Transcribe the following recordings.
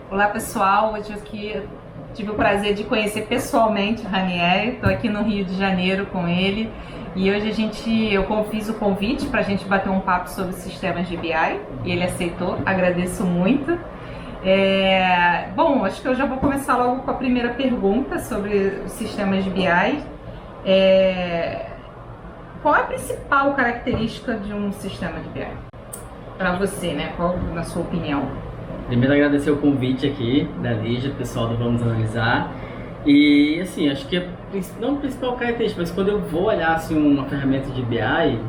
Olá pessoal, hoje aqui tive o prazer de conhecer pessoalmente o Ranieri, estou aqui no Rio de Janeiro com ele e hoje eu fiz o convite para a gente bater um papo sobre sistemas de BI e ele aceitou, agradeço muito. Bom, acho que eu já vou começar logo com a primeira pergunta sobre os sistemas de BI. Qual é a principal característica de um sistema de BI? Para você, né? Qual, na sua opinião? Primeiro, agradecer o convite aqui da Lígia, pessoal do Vamos Analisar. E, assim, acho que não a principal característica, mas quando eu vou olhar assim, uma ferramenta de BI,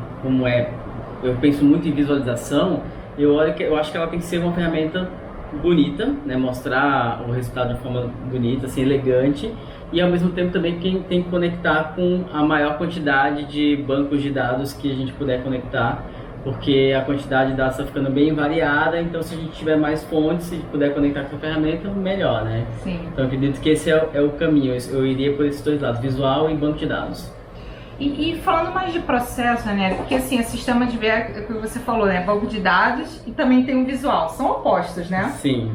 eu penso muito em visualização, eu acho que ela tem que ser uma ferramenta bonita, né? Mostrar o resultado de forma bonita, assim, elegante, e ao mesmo tempo também quem tem que conectar com a maior quantidade de bancos de dados que a gente puder conectar, porque a quantidade de dados está ficando bem variada, então se a gente tiver mais fontes, se puder conectar com a ferramenta, melhor, né? Sim. Então eu acredito que esse é o caminho, eu iria por esses dois lados, visual e banco de dados. E falando mais de processo, né? Porque assim, o sistema de BI, é o que você falou, né? Banco de dados e também tem o visual, são opostos, né? Sim.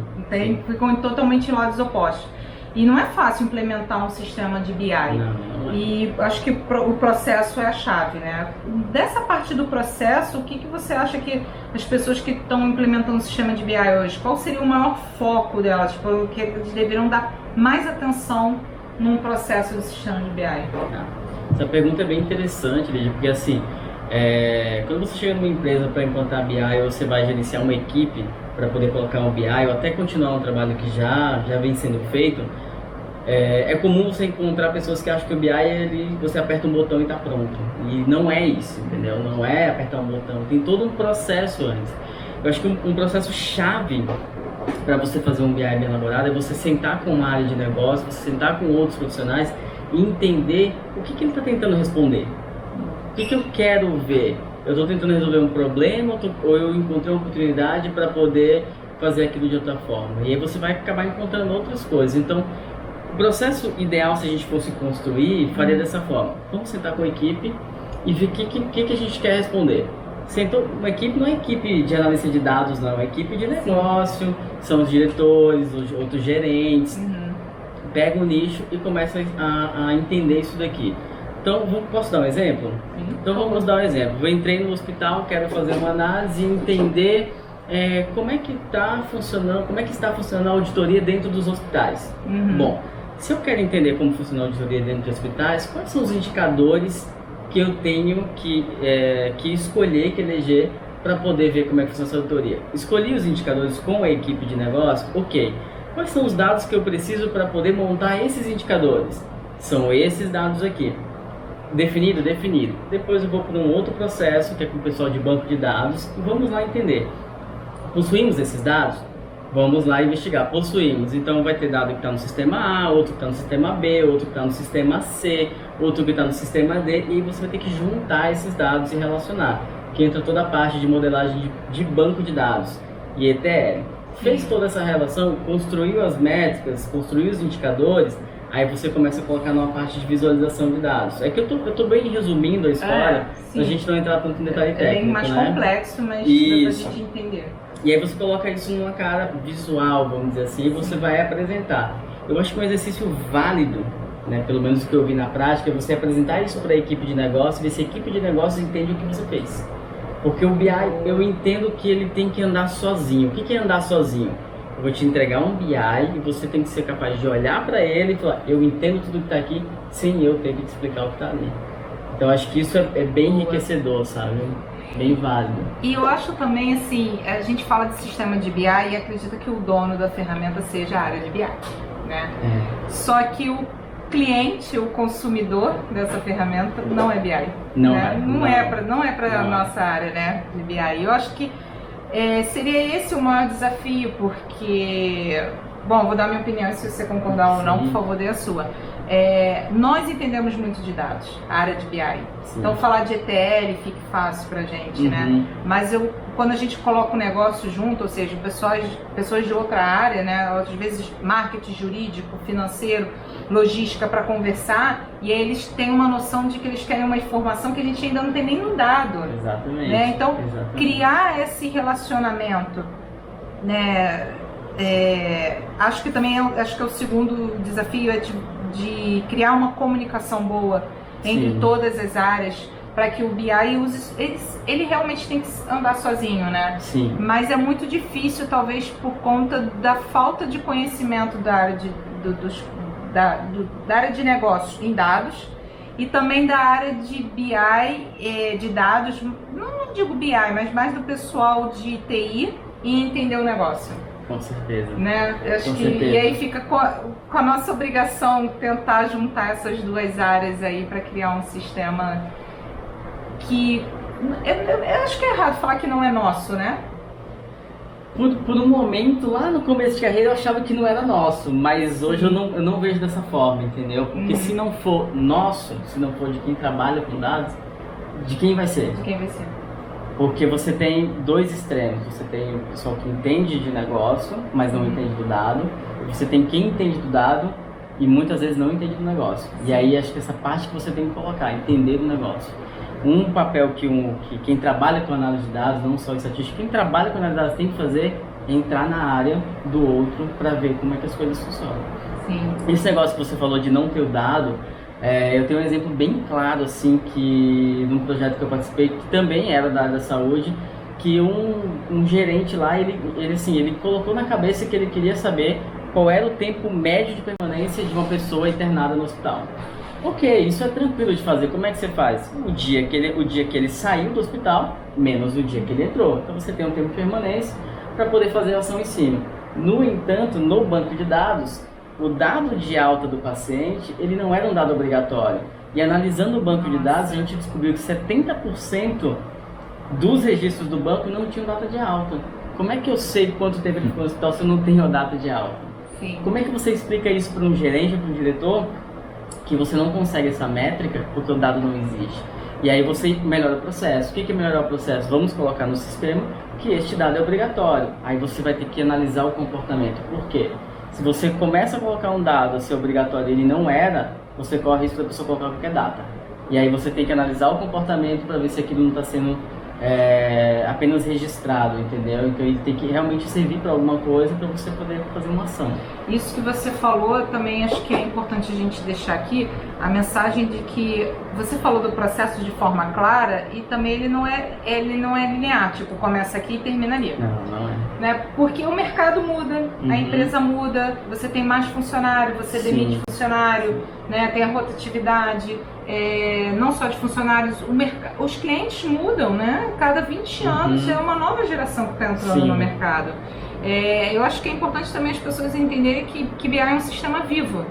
Ficam totalmente em lados opostos. E não é fácil implementar um sistema de BI. Não é. E acho que o processo é a chave, né? Dessa parte do processo, o que você acha que as pessoas que estão implementando o sistema de BI hoje, qual seria o maior foco delas? Tipo, que eles deveriam dar mais atenção num processo do sistema de BI? Essa pergunta é bem interessante, Lígia, porque assim, quando você chega numa empresa para implantar BI ou você vai gerenciar uma equipe para poder colocar um BI ou até continuar um trabalho que já vem sendo feito, é comum você encontrar pessoas que acham que o BI você aperta um botão e está pronto. E não é isso, entendeu? Não é apertar um botão, tem todo um processo antes. Eu acho que um processo chave para você fazer um BI bem elaborado é você sentar com uma área de negócio, você sentar com outros profissionais e entender o que ele está tentando responder. O que eu quero ver? Eu estou tentando resolver um problema ou eu encontrei uma oportunidade para poder fazer aquilo de outra forma? E aí você vai acabar encontrando outras coisas. Então, o processo ideal, se a gente fosse construir, faria dessa forma. Vamos sentar com a equipe e ver o que a gente quer responder. Sentou, uma equipe não é equipe de analista de dados, não. É equipe de negócio, são os diretores, os outros gerentes. Pega um nicho e começa a entender isso daqui. Então, posso dar um exemplo? Então, vamos dar um exemplo. Eu entrei no hospital, quero fazer uma análise e entender como é que está funcionando a auditoria dentro dos hospitais. Bom, se eu quero entender como funciona a auditoria dentro dos hospitais, quais são os indicadores que eu tenho que escolher, que eleger para poder ver como é que funciona essa auditoria? Escolhi os indicadores com a equipe de negócio? Ok. Quais são os dados que eu preciso para poder montar esses indicadores? São esses dados aqui. Definido? Definido. Depois eu vou para um outro processo, que é com o pessoal de banco de dados, e vamos lá entender. Possuímos esses dados? Vamos lá investigar. Possuímos. Então vai ter dado que está no sistema A, outro que está no sistema B, outro que está no sistema C, outro que está no sistema D, e aí você vai ter que juntar esses dados e relacionar. Que entra toda a parte de modelagem de banco de dados e ETL. Fez toda essa relação, construiu as métricas, construiu os indicadores, aí você começa a colocar numa parte de visualização de dados. É que eu tô bem resumindo a história, pra gente não entrar tanto em detalhe técnico, é bem mais complexo, mas dá pra gente entender. E aí você coloca isso numa cara visual, vamos dizer assim, e você vai apresentar. Eu acho que um exercício válido, né, pelo menos o que eu vi na prática, é você apresentar isso para a equipe de negócio, ver se a equipe de negócio entende o que você fez. Porque o BI, eu entendo que ele tem que andar sozinho. O que é andar sozinho? Eu vou te entregar um BI e você tem que ser capaz de olhar para ele e falar, eu entendo tudo que está aqui, sem eu ter que te explicar o que está ali. Então acho que isso é bem enriquecedor, sabe? Bem válido. E eu acho também, assim, a gente fala de sistema de BI e acredita que o dono da ferramenta seja a área de BI, né? Só que o cliente, o consumidor dessa ferramenta não é BI. Não é para a nossa área, né, de BI. Eu acho que seria esse o maior desafio, porque, bom, vou dar minha opinião, se você concordar ou não, por favor, dê a sua. Nós entendemos muito de dados, a área de BI. Sim. Então falar de ETL fica fácil pra gente, né? Mas quando a gente coloca o negócio junto, ou seja, pessoas de outra área, né? Às vezes marketing jurídico, financeiro, logística para conversar, e aí eles têm uma noção de que eles querem uma informação que a gente ainda não tem nem no dado. Exatamente. Né? Então, criar esse relacionamento, né? acho que também acho que é o segundo desafio de criar uma comunicação boa entre Sim. todas as áreas, para que o BI ele realmente tem que andar sozinho, né? Sim. Mas é muito difícil, talvez por conta da falta de conhecimento da área da área de negócios em dados e também da área de BI, de dados, não digo BI, mas mais do pessoal de TI e entender o negócio. Com certeza. Né? Acho Com que, certeza. e aí fica com a nossa obrigação tentar juntar essas duas áreas aí para criar um sistema que eu acho que é errado falar que não é nosso, né? Por um momento, lá no começo de carreira, eu achava que não era nosso, mas hoje eu não vejo dessa forma, entendeu? Porque se não for nosso, se não for de quem trabalha com dados, de quem vai ser? De quem vai ser? Porque você tem dois extremos. Você tem o pessoal que entende de negócio, mas não entende do dado. Você tem quem entende do dado e muitas vezes não entende do negócio. E aí acho que essa parte que você tem que colocar, entender do negócio. Um papel que quem trabalha com análise de dados, não só estatística, quem trabalha com análise de dados tem que fazer é entrar na área do outro para ver como é que as coisas funcionam. Sim. Esse negócio que você falou de não ter o dado, eu tenho um exemplo bem claro, assim, que de um projeto que eu participei, que também era da área da saúde, que um gerente lá, ele colocou na cabeça que ele queria saber qual era o tempo médio de permanência de uma pessoa internada no hospital. Ok, isso é tranquilo de fazer. Como é que você faz? O dia que ele saiu do hospital, menos o dia que ele entrou. Então você tem um tempo de permanência para poder fazer a ação em cima. No entanto, no banco de dados, o dado de alta do paciente, ele não era um dado obrigatório. E analisando o banco de dados, a gente descobriu que 70% dos registros do banco não tinham data de alta. Como é que eu sei quanto tempo ele ficou no hospital se eu não tenho a data de alta? Sim. Como é que você explica isso para um gerente ou para um diretor que você não consegue essa métrica porque o dado não existe? E aí você melhora o processo. O que é melhorar o processo? Vamos colocar no sistema que este dado é obrigatório. Aí você vai ter que analisar o comportamento. Por quê? Se você começa a colocar um dado a ser obrigatório e ele não era, você corre risco da pessoa colocar qualquer data. E aí você tem que analisar o comportamento para ver se aquilo não está sendo apenas registrado, entendeu? Então ele tem que realmente servir para alguma coisa para você poder fazer uma ação. Isso que você falou também acho que é importante a gente deixar aqui a mensagem de que você falou do processo de forma clara e também ele não é linear, tipo começa aqui e termina ali. Não é. Né? Porque o mercado muda, a empresa muda, você tem mais funcionário, você demite funcionário, né? Tem a rotatividade, não só de funcionários, os clientes mudam, né? Cada 20 anos é uma nova geração que está entrando no mercado. Eu acho que é importante também as pessoas entenderem que BI é um sistema vivo.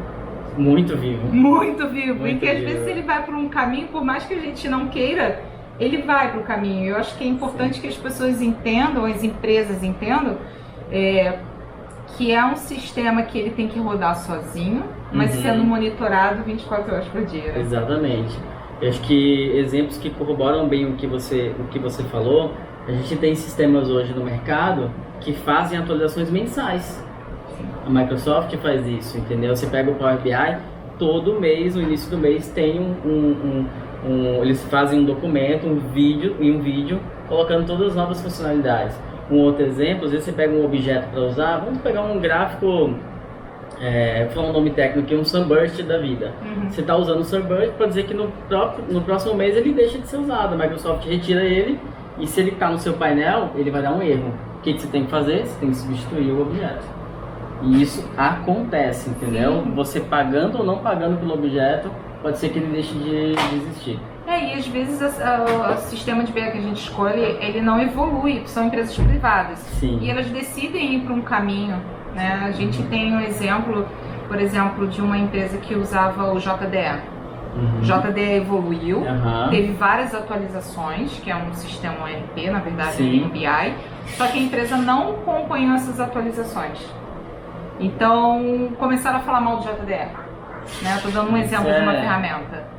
Muito vivo. Muito vivo. Muito e que às vivo. vezes ele vai por um caminho, por mais que a gente não queira, ele vai para o caminho. Eu acho que é importante que as pessoas entendam, as empresas entendam, que é um sistema que ele tem que rodar sozinho, mas sendo monitorado 24 horas por dia. Exatamente. Eu acho que exemplos que corroboram bem o que você falou, a gente tem sistemas hoje no mercado que fazem atualizações mensais. A Microsoft faz isso, entendeu? Você pega o Power BI, todo mês, no início do mês, tem eles fazem um documento, um vídeo, colocando todas as novas funcionalidades. Um outro exemplo, às vezes você pega um objeto para usar, vamos pegar um gráfico, vou falar um nome técnico aqui, um Sunburst da vida. Você está usando o Sunburst para dizer que no próximo mês ele deixa de ser usado, a Microsoft retira ele e se ele está no seu painel, ele vai dar um erro. O que você tem que fazer? Você tem que substituir o objeto. E isso acontece, entendeu? Sim. Você pagando ou não pagando pelo objeto, pode ser que ele deixe de existir. E às vezes o sistema de BI que a gente escolhe, ele não evolui, são empresas privadas. Sim. E elas decidem ir para um caminho, né? A gente tem um exemplo, por exemplo, de uma empresa que usava o JDE. O JDE evoluiu, teve várias atualizações, que é um sistema ERP, na verdade, em BI, só que a empresa não acompanhou essas atualizações. Então, começaram a falar mal do JDE. Né? Estou dando um exemplo de uma ferramenta.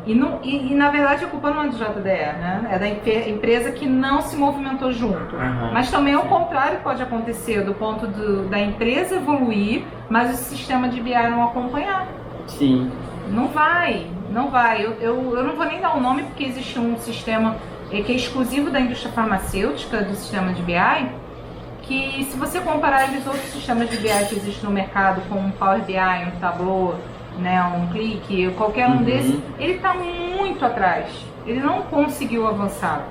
E na verdade a culpa não é do JDE, né? É da empresa que não se movimentou junto. Mas também ao contrário pode acontecer, do ponto da empresa evoluir, mas o sistema de BI não acompanhar. Sim. Não vai. Eu não vou nem dar o nome porque existe um sistema que é exclusivo da indústria farmacêutica, do sistema de BI, que se você comparar os outros sistemas de BI que existem no mercado, como um Power BI, um Tableau, né, um Click, qualquer um desses, ele está muito atrás. Ele não conseguiu avançar.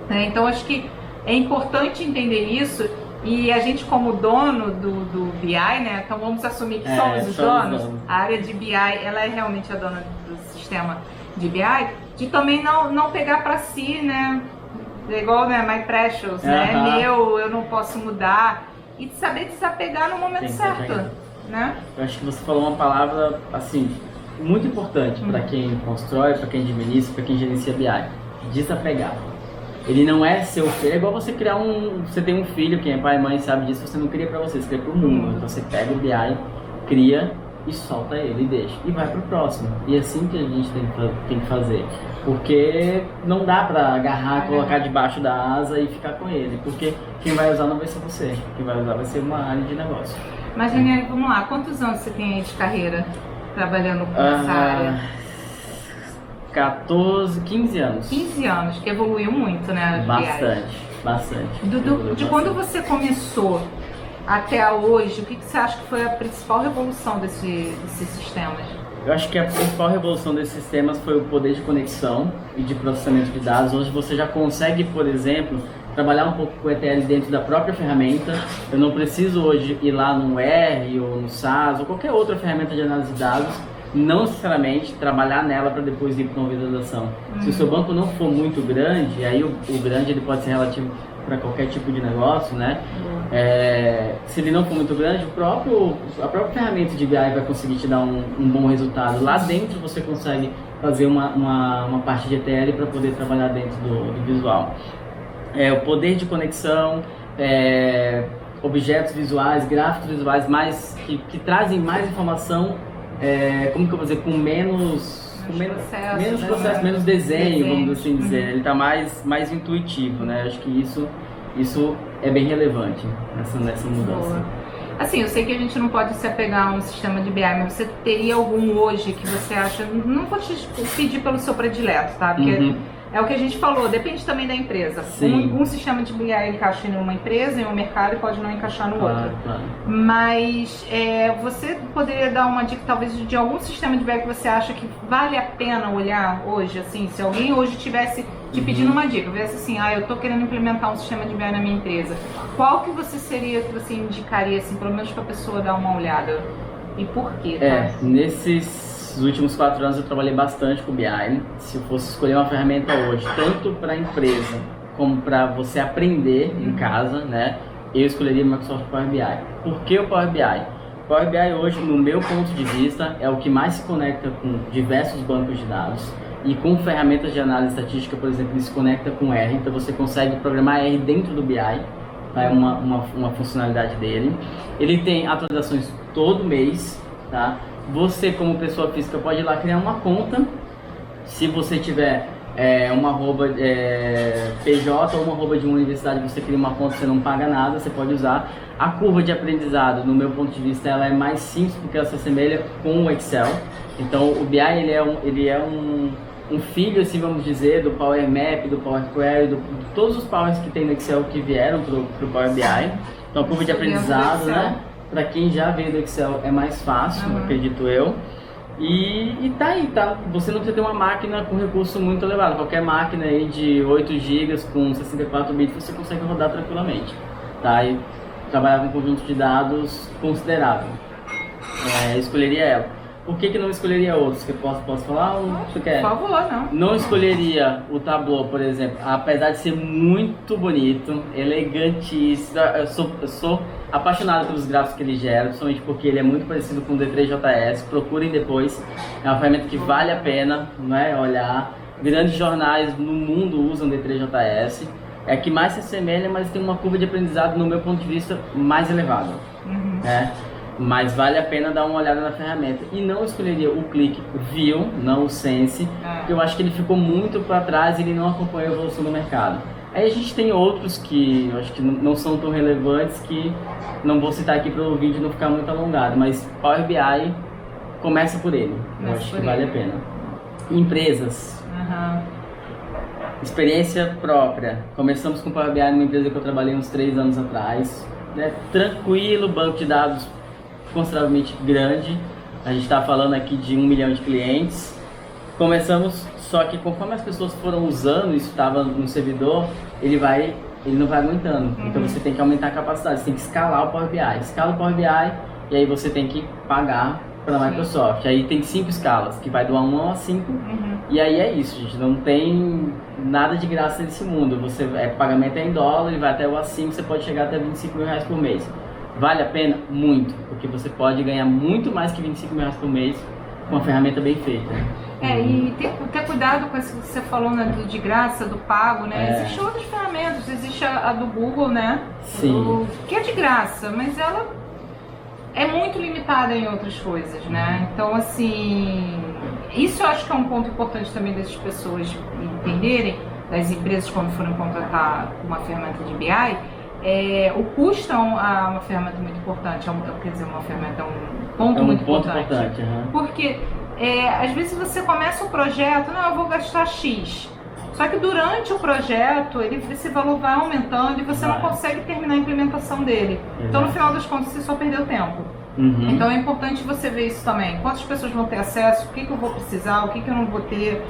Né? Então, acho que é importante entender isso. E a gente, como dono do BI, né, então vamos assumir que somos os donos, a área de BI, ela é realmente a dona do sistema de BI, de também não pegar para si, né, igual, né, my precious, né, é meu, eu não posso mudar, e de saber desapegar no momento certo, né? Eu acho que você falou uma palavra, assim, muito importante para quem constrói, para quem administra, para quem gerencia BI, desapegar. Ele não é seu filho, é igual você criar você tem um filho, quem é pai e mãe sabe disso, você não cria pra você cria pro mundo. Então você pega o BI, cria e solta ele e deixa. E vai pro próximo. E é assim que a gente tem que fazer. Porque não dá pra agarrar, colocar debaixo da asa e ficar com ele. Porque quem vai usar não vai ser você. Quem vai usar vai ser uma área de negócio. Mas, Daniel, vamos lá. Quantos anos você tem aí de carreira trabalhando com essa área? 14, 15 anos. 15 anos, que evoluiu muito, né? Bastante. De quando você começou até hoje, o que você acha que foi a principal revolução desses sistemas? Eu acho que a principal revolução desses sistemas foi o poder de conexão e de processamento de dados. Hoje você já consegue, por exemplo, trabalhar um pouco com o ETL dentro da própria ferramenta. Eu não preciso hoje ir lá no R ou no SAS ou qualquer outra ferramenta de análise de dados, não necessariamente trabalhar nela para depois ir para uma visualização. Se o seu banco não for muito grande, aí o grande ele pode ser relativo para qualquer tipo de negócio, né? Se ele não for muito grande, a própria ferramenta de BI vai conseguir te dar um bom resultado. Lá dentro você consegue fazer uma parte de ETL para poder trabalhar dentro do visual. O poder de conexão, objetos visuais, gráficos visuais que trazem mais informação, como que eu vou dizer, com menos processo, menos desenho, vamos assim dizer. Ele está mais intuitivo, né? Acho que isso é bem relevante nessa mudança. Boa. Assim, eu sei que a gente não pode se apegar a um sistema de BI, mas você teria algum hoje que você acha, não vou te pedir pelo seu predileto, tá? Porque é o que a gente falou, depende também da empresa. Um sistema de BI encaixa em uma empresa, em um mercado, e pode não encaixar no outro. Claro. Mas você poderia dar uma dica, talvez, de algum sistema de BI que você acha que vale a pena olhar hoje? Assim, se alguém hoje tivesse te pedindo uma dica, viesse assim, eu tô querendo implementar um sistema de BI na minha empresa, qual que você indicaria, assim, pelo menos pra pessoa dar uma olhada? E por quê? Tá? Nesses últimos 4 anos eu trabalhei bastante com BI. Se eu fosse escolher uma ferramenta hoje, tanto para a empresa como para você aprender em casa, né, eu escolheria o Microsoft Power BI. Por que o Power BI? O Power BI hoje, no meu ponto de vista, é o que mais se conecta com diversos bancos de dados e com ferramentas de análise estatística, por exemplo, ele se conecta com R, então você consegue programar R dentro do BI, é uma funcionalidade dele. Ele tem atualizações todo mês, tá? Você, como pessoa física, pode ir lá criar uma conta. Se você tiver uma arroba PJ ou uma arroba de uma universidade, você cria uma conta, você não paga nada, você pode usar. A curva de aprendizado, no meu ponto de vista, ela é mais simples porque ela se assemelha com o Excel. Então, o BI ele é um filho, assim, vamos dizer, do Power Map, do Power Query, de todos os Powers que tem no Excel que vieram para o Power BI. Então, a curva de aprendizado, né? Para quem já veio do Excel é mais fácil, acredito eu. E tá aí, tá? Você não precisa ter uma máquina com recurso muito elevado. Qualquer máquina aí de 8 GB com 64 bits você consegue rodar tranquilamente, tá? E trabalhar com um conjunto de dados considerável. Escolheria ela. Por que não escolheria outros? Que posso falar? Você quer? Por favor, não. Não escolheria o Tableau, por exemplo, apesar de ser muito bonito, elegantíssimo. Eu sou apaixonado pelos gráficos que ele gera, principalmente porque ele é muito parecido com o D3JS. Procurem depois, é uma ferramenta que vale a pena, né, olhar. Grandes jornais no mundo usam D3JS. É a que mais se assemelha, mas tem uma curva de aprendizado, no meu ponto de vista, mais elevada. Mas vale a pena dar uma olhada na ferramenta. E não escolheria o Click View, não o Sense, porque eu acho que ele ficou muito para trás e ele não acompanha a evolução do mercado. Aí a gente tem outros que eu acho que não são tão relevantes, que não vou citar aqui para o vídeo não ficar muito alongado, mas Power BI começa por ele. Eu acho que vale a pena. Empresas. Experiência própria. Começamos com Power BI numa empresa que eu trabalhei uns 3 anos atrás. né, tranquilo, banco de dados consideravelmente grande. A gente está falando aqui de 1 milhão de clientes. Começamos, só que conforme as pessoas foram usando, isso estava no servidor, ele não vai aumentando. Então você tem que aumentar a capacidade, você tem que escalar o Power BI. Escala o Power BI e aí você tem que pagar para a Microsoft. Aí tem 5 escalas, que vai do A1 a 5. E aí é isso, gente. Não tem nada de graça nesse mundo. Pagamento é em dólar e vai até o A5, você pode chegar até 25 mil reais por mês. Vale a pena? Muito, porque você pode ganhar muito mais que 25 mil reais por mês com uma ferramenta bem feita. E ter cuidado com isso que você falou, né, de graça, do pago, né? Existem outras ferramentas, existe a do Google, né? Sim. Que é de graça, mas ela é muito limitada em outras coisas, né? Então, assim, isso eu acho que é um ponto importante também das pessoas entenderem, das empresas quando forem contratar uma ferramenta de BI. O custo é uma ferramenta muito importante, quer dizer, uma ferramenta é um ponto muito importante. Porque às vezes você começa um projeto, não, eu vou gastar X. Só que durante o projeto, esse valor vai aumentando e você não consegue terminar a implementação dele. Então, no final das contas, você só perdeu tempo. Então, é importante você ver isso também. Quantas pessoas vão ter acesso, o que eu vou precisar, o que eu não vou ter.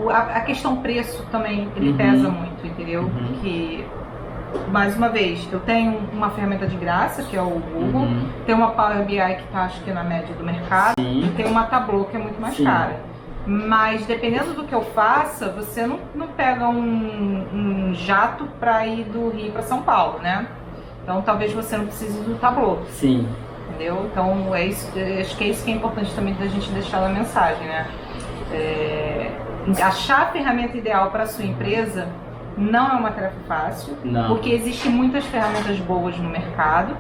A questão preço também, ele pesa muito, entendeu? Porque, mais uma vez, eu tenho uma ferramenta de graça, que é o Google. Tem uma Power BI que está, acho que, na média do mercado. E tem uma Tableau, que é muito mais cara. Mas dependendo do que eu faça, você não pega um jato para ir do Rio para São Paulo, né? Então talvez você não precise do Tableau. Sim. Entendeu? Então acho que é isso que é importante também da gente deixar na mensagem, né? Achar a ferramenta ideal para a sua empresa não é uma tarefa fácil, porque existem muitas ferramentas boas no mercado,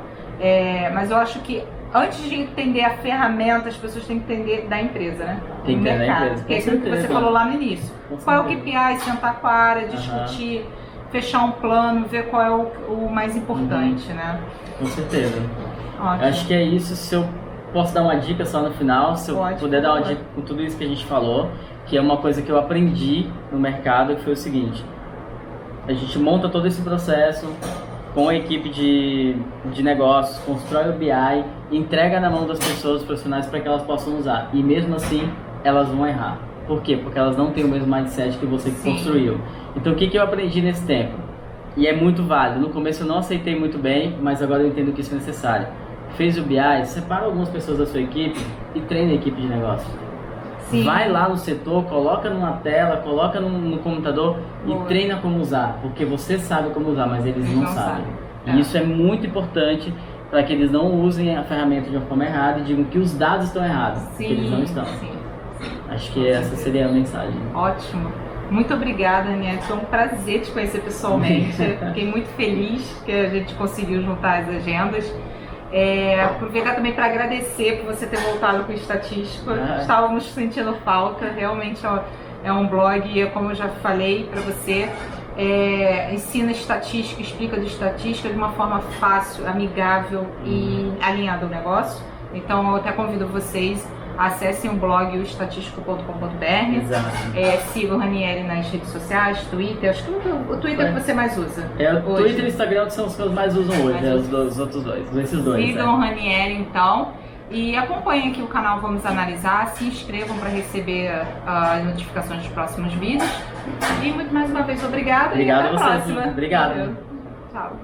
mas eu acho que antes de entender a ferramenta, as pessoas têm que entender da empresa, né? Tem que entender da empresa. Que é aquilo que você falou lá no início. Qual é o KPI, sentar com a área, discutir, fechar um plano, ver qual é o mais importante, né? Com certeza. Ótimo. Acho que é isso. Se eu posso dar uma dica só no final, se eu puder dar uma dica com tudo isso que a gente falou, que é uma coisa que eu aprendi no mercado, que foi o seguinte: a gente monta todo esse processo com a equipe de negócios, constrói o BI, entrega na mão das pessoas, dos profissionais, para que elas possam usar. E mesmo assim, elas vão errar. Por quê? Porque elas não têm o mesmo mindset que você que construiu. Então, o que eu aprendi nesse tempo? E é muito válido. No começo eu não aceitei muito bem, mas agora eu entendo que isso é necessário. Fez o BI, separa algumas pessoas da sua equipe e treina a equipe de negócio. Vai lá no setor, coloca numa tela, coloca no computador e treina como usar, porque você sabe como usar, mas eles não sabem. E isso é muito importante para que eles não usem a ferramenta de uma forma errada e digam que os dados estão errados, porque eles não estão. Acho que essa seria a mensagem. Ótimo. Muito obrigada, Aniele. Foi um prazer te conhecer pessoalmente. Fiquei muito feliz que a gente conseguiu juntar as agendas. Aproveitar também para agradecer por você ter voltado com o Estatístico. Estávamos sentindo falta. Realmente é um blog, como eu já falei para você, ensina estatística, explica de estatística de uma forma fácil, amigável e alinhada ao negócio. Então eu até convido vocês, acessem o blog estatístico.com.br. Sigam a Ranieri nas redes sociais, Twitter. Acho que o Twitter que você mais usa. O Twitter e o Instagram são os que eu mais usam hoje, os outros dois. Esses dois. Sigam o Ranieri então. E acompanhem aqui o canal Vamos Analisar. Se inscrevam para receber as notificações dos próximos vídeos. E muito mais uma vez, obrigada. Obrigado e até a próxima. Obrigado. Tchau.